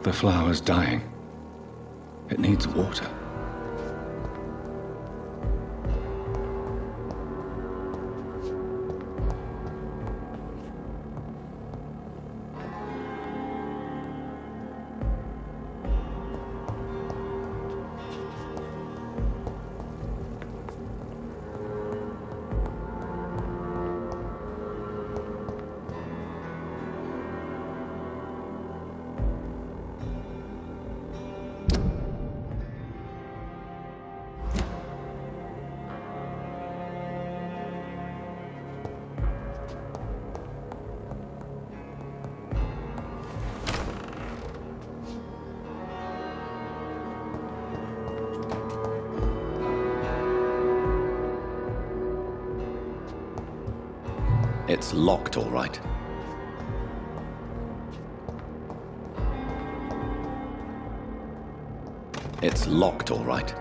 The flower's dying. It needs water. It's locked, all right. It's locked, all right.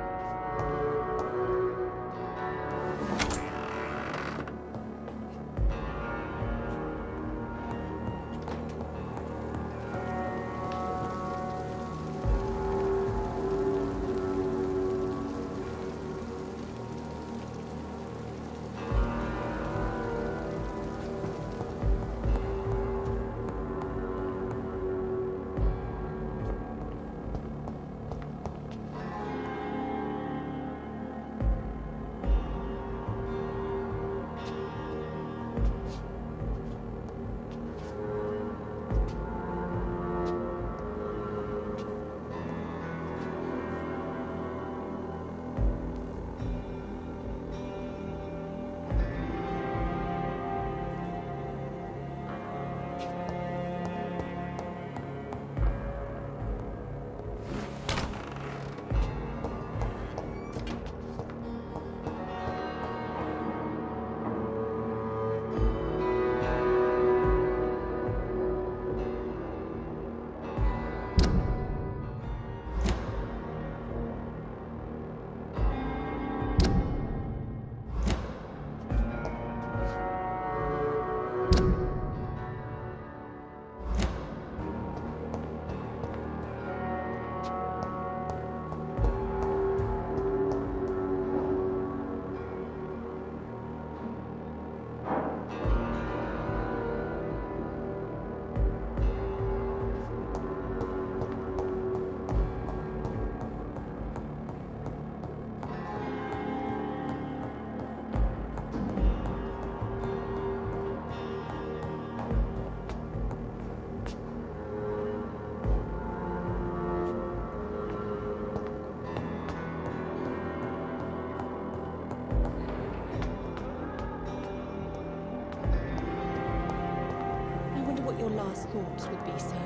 Last thoughts would be, sir.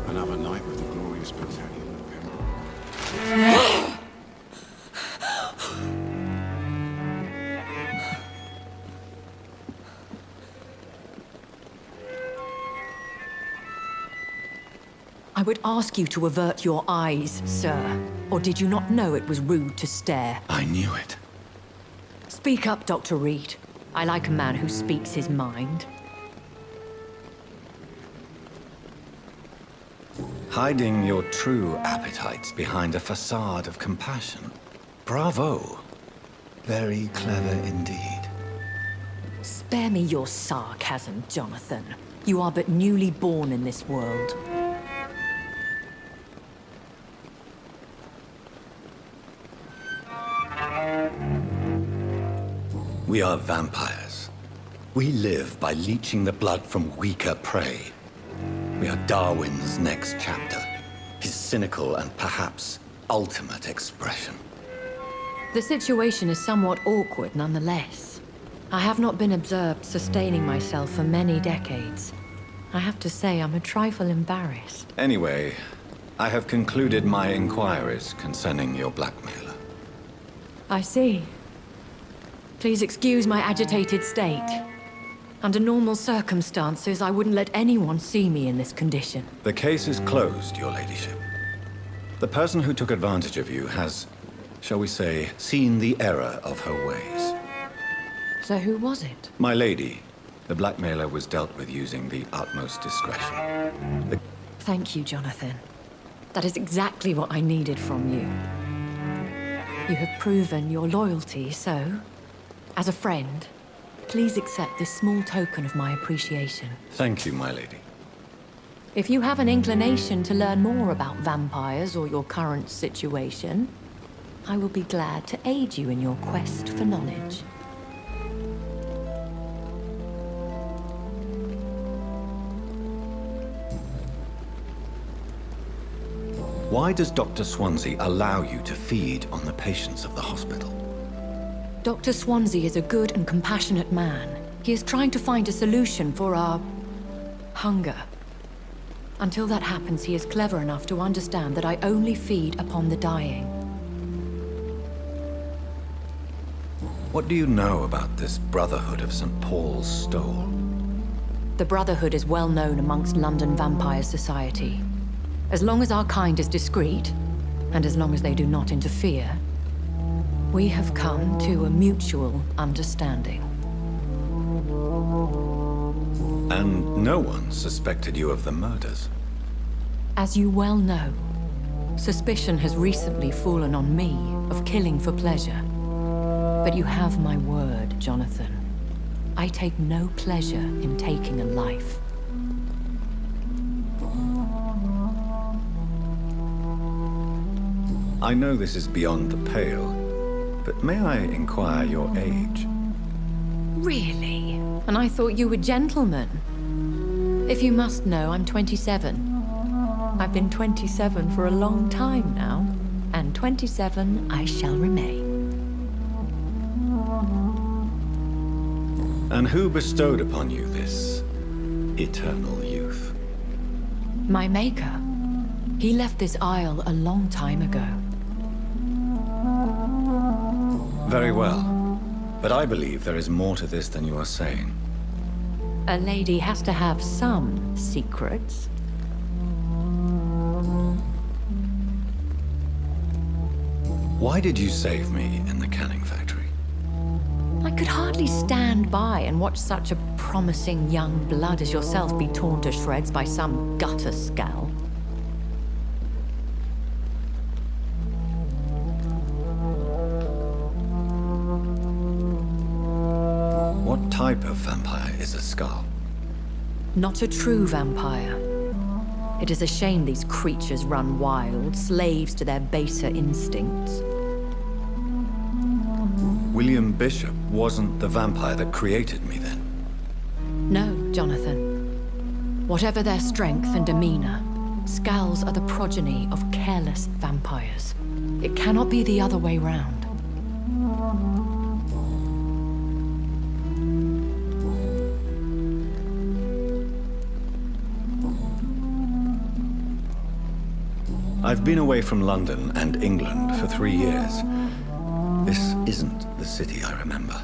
Another night with the glorious battalion of Pembroke. I would ask you to avert your eyes, sir. Or did you not know it was rude to stare? I knew it. Speak up, Dr. Reed. I like a man who speaks his mind. Hiding your true appetites behind a facade of compassion. Bravo. Very clever indeed. Spare me your sarcasm, Jonathan. You are but newly born in this world. We are vampires. We live by leeching the blood from weaker prey. We are Darwin's next chapter, his cynical and perhaps ultimate expression. The situation is somewhat awkward nonetheless. I have not been observed sustaining myself for many decades. I have to say I'm a trifle embarrassed. Anyway, I have concluded my inquiries concerning your blackmailer. I see. Please excuse my agitated state. Under normal circumstances, I wouldn't let anyone see me in this condition. The case is closed, your ladyship. The person who took advantage of you has, shall we say, seen the error of her ways. So who was it? My lady, the blackmailer was dealt with using the utmost discretion. Thank you, Jonathan. That is exactly what I needed from you. You have proven your loyalty, so, as a friend, please accept this small token of my appreciation. Thank you, my lady. If you have an inclination to learn more about vampires or your current situation, I will be glad to aid you in your quest for knowledge. Why does Dr. Swansea allow you to feed on the patients of the hospital? Dr. Swansea is a good and compassionate man. He is trying to find a solution for our hunger. Until that happens, he is clever enough to understand that I only feed upon the dying. What do you know about this Brotherhood of St. Paul's Stole? The Brotherhood is well known amongst London Vampire Society. As long as our kind is discreet, and as long as they do not interfere, we have come to a mutual understanding. And no one suspected you of the murders. As you well know, suspicion has recently fallen on me of killing for pleasure. But you have my word, Jonathan. I take no pleasure in taking a life. I know this is beyond the pale, but may I inquire your age? Really? And I thought you were gentlemen. If you must know, I'm 27. I've been 27 for a long time now, and 27 I shall remain. And who bestowed upon you this eternal youth? My maker. He left this isle a long time ago. Very well. But I believe there is more to this than you are saying. A lady has to have some secrets. Why did you save me in the canning factory? I could hardly stand by and watch such a promising young blood as yourself be torn to shreds by some gutter scowl. What type of vampire is a skull? Not a true vampire. It is a shame these creatures run wild, slaves to their baser instincts. William Bishop wasn't the vampire that created me then. No, Jonathan. Whatever their strength and demeanor, Skulls are the progeny of careless vampires. It cannot be the other way round. I've been away from London and England for 3 years. This isn't the city I remember.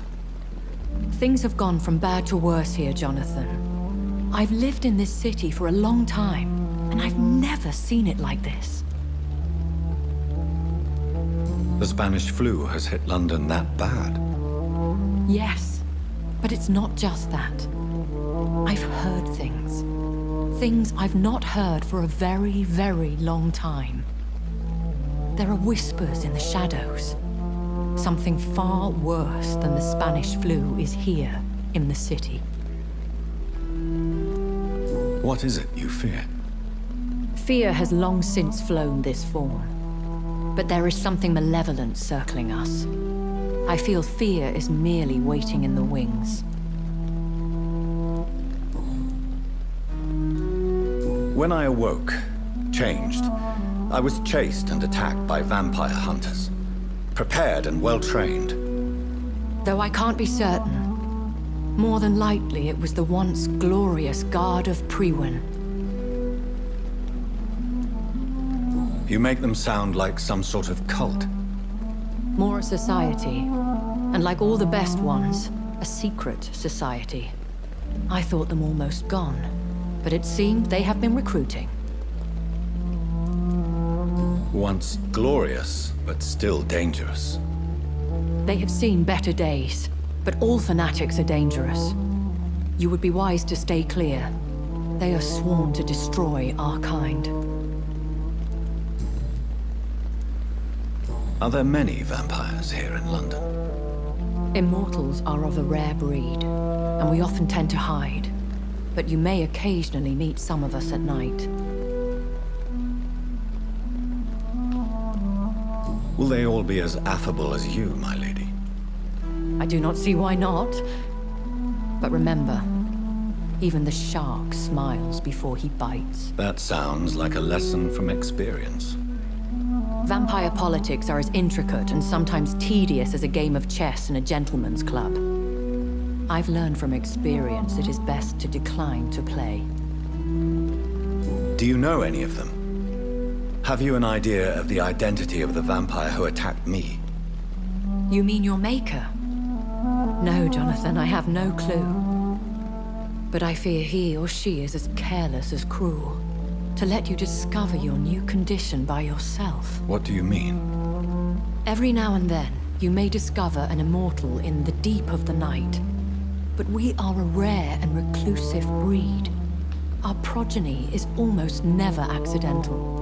Things have gone from bad to worse here, Jonathan. I've lived in this city for a long time, and I've never seen it like this. The Spanish flu has hit London that bad. Yes, but it's not just that. I've heard things. Things I've not heard for a very, very long time. There are whispers in the shadows. Something far worse than the Spanish flu is here in the city. What is it you fear? Fear has long since flown this form. But there is something malevolent circling us. I feel fear is merely waiting in the wings. When I awoke, changed, I was chased and attacked by vampire hunters. Prepared and well-trained. Though I can't be certain, more than likely it was the once glorious Guard of Priwen. You make them sound like some sort of cult. More a society, and like all the best ones, a secret society. I thought them almost gone, but it seemed they have been recruiting. Once glorious, but still dangerous. They have seen better days, but all fanatics are dangerous. You would be wise to stay clear. They are sworn to destroy our kind. Are there many vampires here in London? Immortals are of a rare breed, and we often tend to hide. But you may occasionally meet some of us at night. Will they all be as affable as you, my lady? I do not see why not. But remember, even the shark smiles before he bites. That sounds like a lesson from experience. Vampire politics are as intricate and sometimes tedious as a game of chess in a gentleman's club. I've learned from experience it is best to decline to play. Do you know any of them? Have you an idea of the identity of the vampire who attacked me? You mean your maker? No, Jonathan, I have no clue. But I fear he or she is as careless as cruel. To let you discover your new condition by yourself. What do you mean? Every now and then, you may discover an immortal in the deep of the night. But we are a rare and reclusive breed. Our progeny is almost never accidental.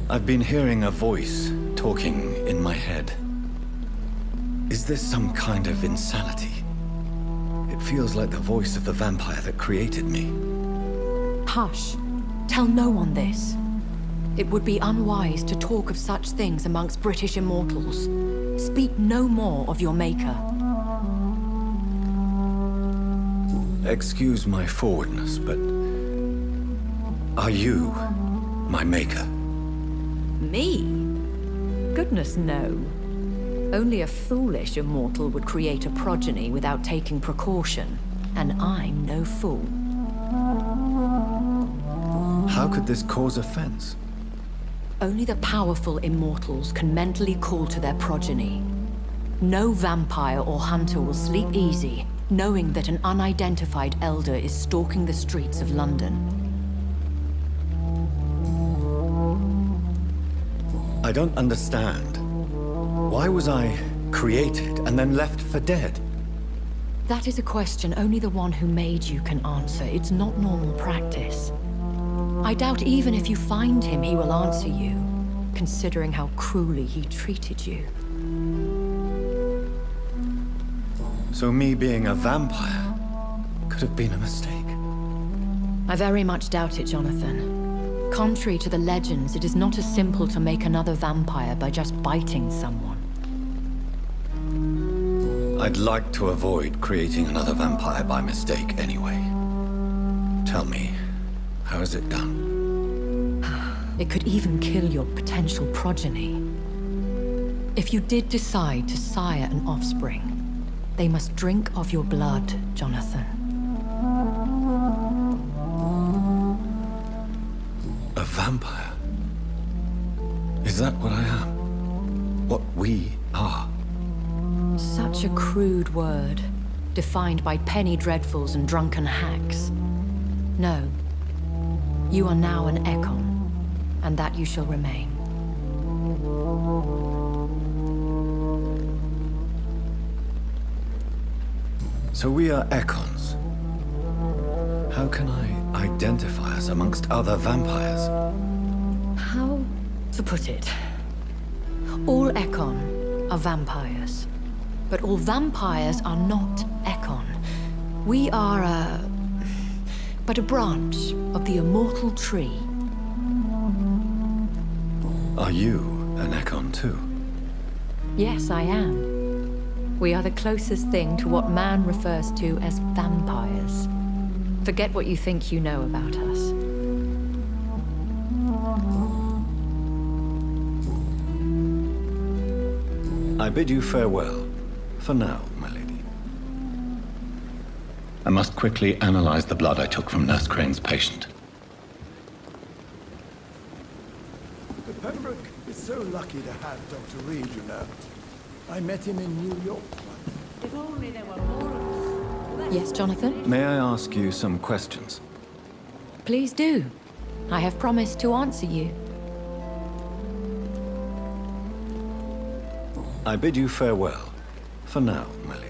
I've been hearing a voice talking in my head. Is this some kind of insanity? It feels like the voice of the vampire that created me. Hush. Tell no one this. It would be unwise to talk of such things amongst British immortals. Speak no more of your maker. Excuse my forwardness, but are you my maker? Me? Goodness, no. Only a foolish immortal would create a progeny without taking precaution, and I'm no fool. How could this cause offense? Only the powerful immortals can mentally call to their progeny. No vampire or hunter will sleep easy, knowing that an unidentified elder is stalking the streets of London. I don't understand. Why was I created and then left for dead? That is a question only the one who made you can answer. It's not normal practice. I doubt even if you find him, he will answer you, considering how cruelly he treated you. So me being a vampire could have been a mistake. I very much doubt it, Jonathan. Contrary to the legends, it is not as simple to make another vampire by just biting someone. I'd like to avoid creating another vampire by mistake anyway. Tell me, how is it done? It could even kill your potential progeny. If you did decide to sire an offspring, they must drink of your blood, Jonathan. A vampire? Is that what I am? What we are? Such a crude word, defined by penny dreadfuls and drunken hacks. No. You are now an Ekon, and that you shall remain. So we are Ekons. How can I identify us amongst other vampires? How to put it? All Ekon are vampires. But all vampires are not Ekon. We are but a branch of the immortal tree. Are you an Ekon too? Yes, I am. We are the closest thing to what man refers to as vampires. Forget what you think you know about us. I bid you farewell. For now, my lady. I must quickly analyze the blood I took from Nurse Crane's patient. Pembroke is so lucky to have Dr. Reed, you know. I met him in New York once. If only there were more of us. Yes, Jonathan? May I ask you some questions? Please do. I have promised to answer you. I bid you farewell. For now, my lady.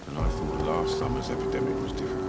And I thought last summer's epidemic was difficult.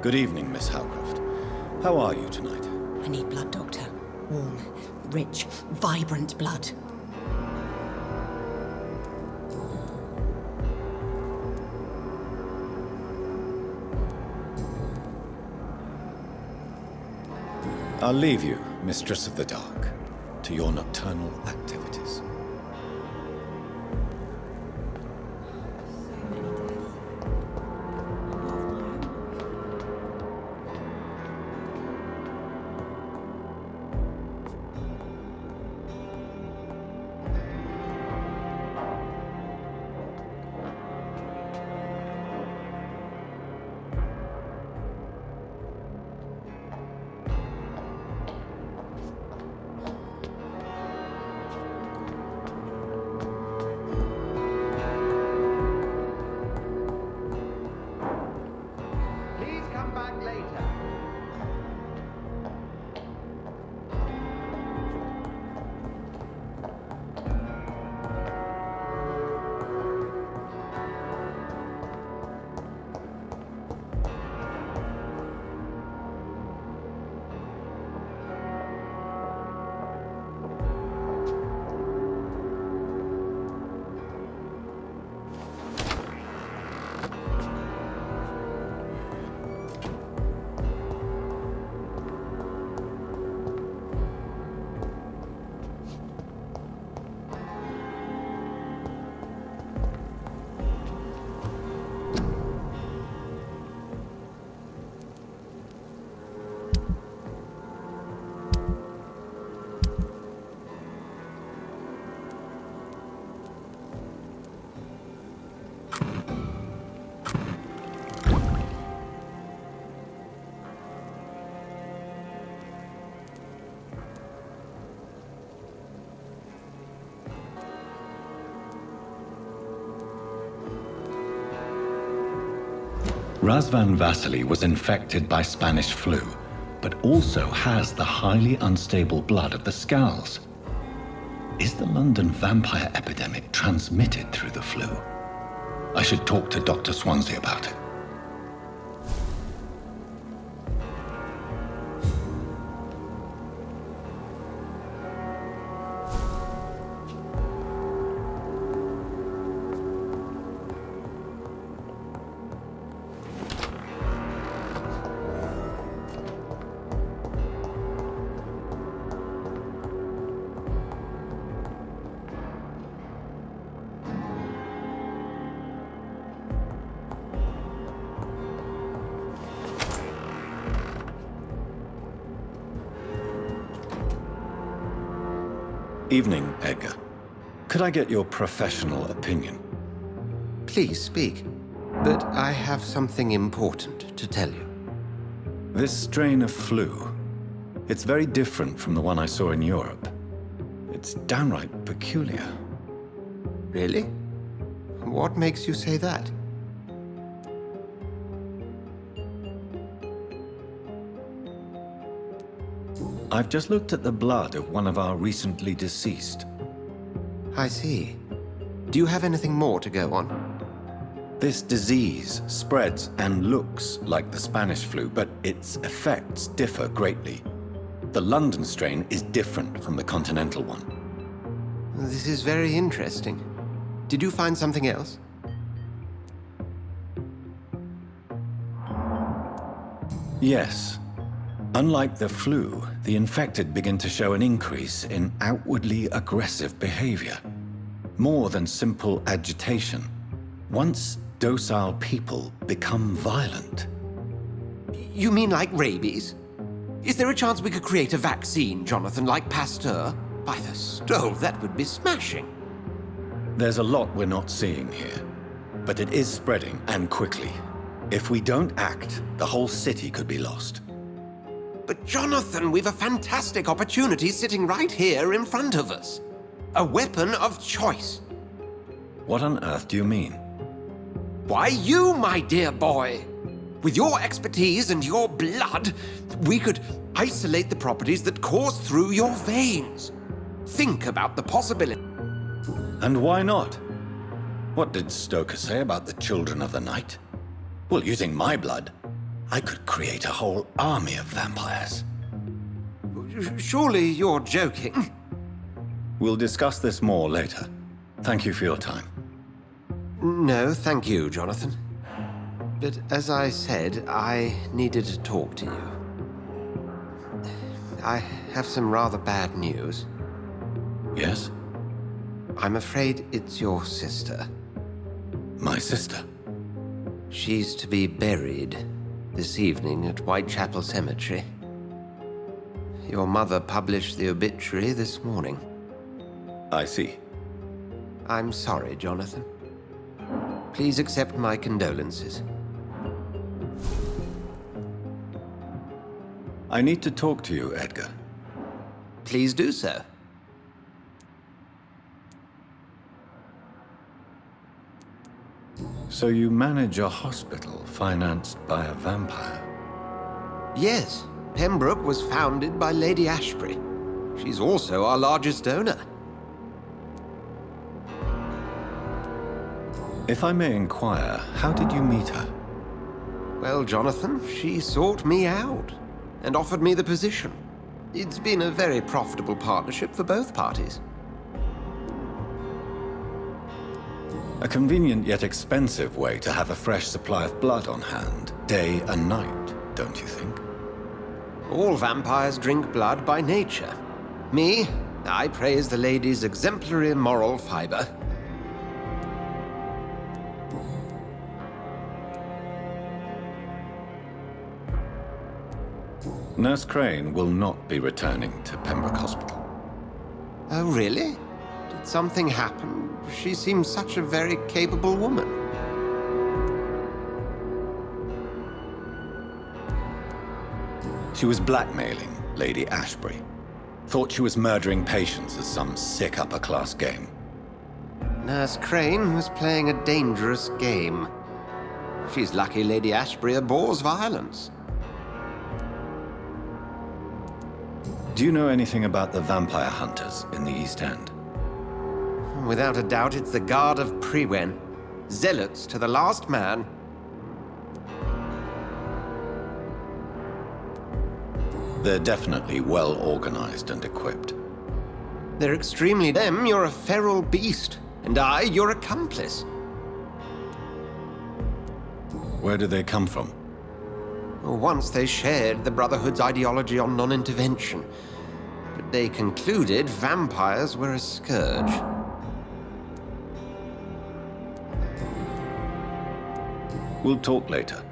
Good evening, Miss Howcroft. How are you tonight? I need blood, Doctor. Warm, rich, vibrant blood. I'll leave you, Mistress of the Dark, to your nocturnal activities. Please come back later. Razvan Vasily was infected by Spanish flu, but also has the highly unstable blood of the Scowls. Is the London vampire epidemic transmitted through the flu? I should talk to Dr. Swansea about it. Evening, Edgar. Could I get your professional opinion? Please speak. But I have something important to tell you. This strain of flu, it's very different from the one I saw in Europe. It's downright peculiar. Really? What makes you say that? I've just looked at the blood of one of our recently deceased. I see. Do you have anything more to go on? This disease spreads and looks like the Spanish flu, but its effects differ greatly. The London strain is different from the continental one. This is very interesting. Did you find something else? Yes. Unlike the flu, the infected begin to show an increase in outwardly aggressive behavior. More than simple agitation. Once docile people become violent. You mean like rabies? Is there a chance we could create a vaccine, Jonathan, like Pasteur? By the stove, that would be smashing. There's a lot we're not seeing here, but it is spreading, and quickly. If we don't act, the whole city could be lost. But Jonathan, we've a fantastic opportunity sitting right here in front of us. A weapon of choice. What on earth do you mean? Why, you, my dear boy. With your expertise and your blood, we could isolate the properties that course through your veins. Think about the possibility. And why not? What did Stoker say about the children of the night? Well, using my blood, I could create a whole army of vampires. Surely you're joking. We'll discuss this more later. Thank you for your time. No, thank you, Jonathan. But as I said, I needed to talk to you. I have some rather bad news. Yes? I'm afraid it's your sister. My sister? She's to be buried this evening at Whitechapel Cemetery. Your mother published the obituary this morning. I see. I'm sorry, Jonathan. Please accept my condolences. I need to talk to you, Edgar. Please do so. So you manage a hospital financed by a vampire? Yes, Pembroke was founded by Lady Ashbury. She's also our largest donor. If I may inquire, how did you meet her? Well, Jonathan, she sought me out and offered me the position. It's been a very profitable partnership for both parties. A convenient yet expensive way to have a fresh supply of blood on hand, day and night, don't you think? All vampires drink blood by nature. Me, I praise the lady's exemplary moral fiber. Nurse Crane will not be returning to Pembroke Hospital. Oh, really? Did something happen? She seems such a very capable woman. She was blackmailing Lady Ashbury. Thought she was murdering patients as some sick upper-class game. Nurse Crane was playing a dangerous game. She's lucky Lady Ashbury abhors violence. Do you know anything about the vampire hunters in the East End? Without a doubt, it's the Guard of Prewen. Zealots to the last man. They're definitely well organized and equipped. They're extremely them. You're a feral beast. And I, your accomplice. Where do they come from? Once they shared the Brotherhood's ideology on non-intervention. But they concluded vampires were a scourge. We'll talk later.